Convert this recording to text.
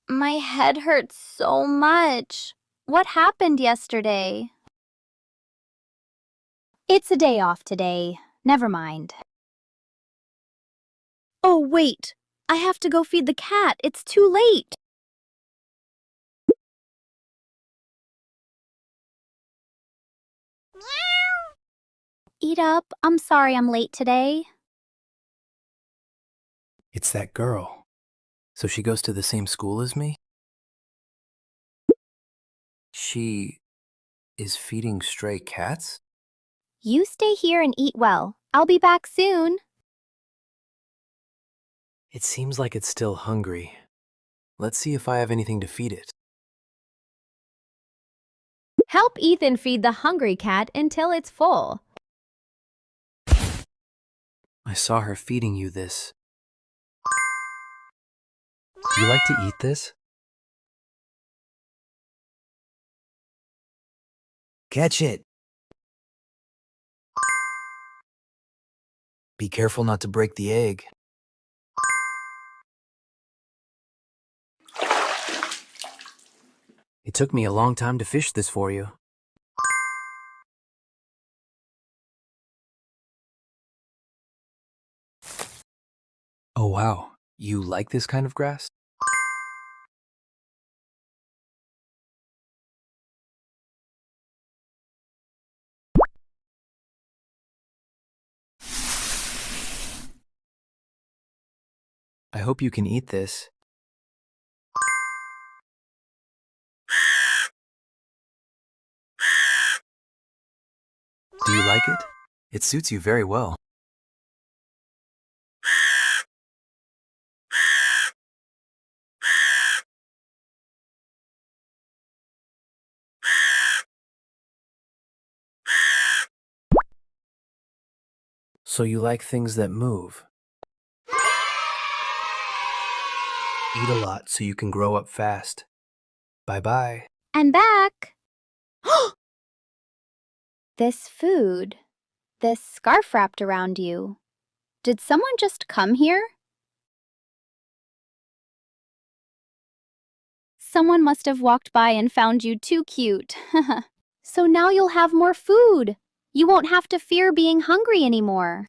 My head hurts so much. What happened yesterday? It's a day off today. Never mind. Oh, wait. I have to go feed the cat. It's too late. Eat up. I'm sorry I'm late today. It's that girl. So she goes to the same school as me? She is feeding stray cats? You stay here and eat well. I'll be back soon. It seems like it's still hungry. Let's see if I have anything to feed it. Help Ethan feed the hungry cat until it's full. I saw her feeding you this. Do you like to eat this? Catch it! Be careful not to break the egg. It took me a long time to fish this for you. Oh wow, you like this kind of grass? I hope you can eat this. Do you like it? It suits you very well. So you like things that move. Eat a lot so you can grow up fast. Bye-bye. I'm back. This food. This scarf wrapped around you. Did someone just come here? Someone must have walked by and found you too cute. So now you'll have more food. You won't have to fear being hungry anymore.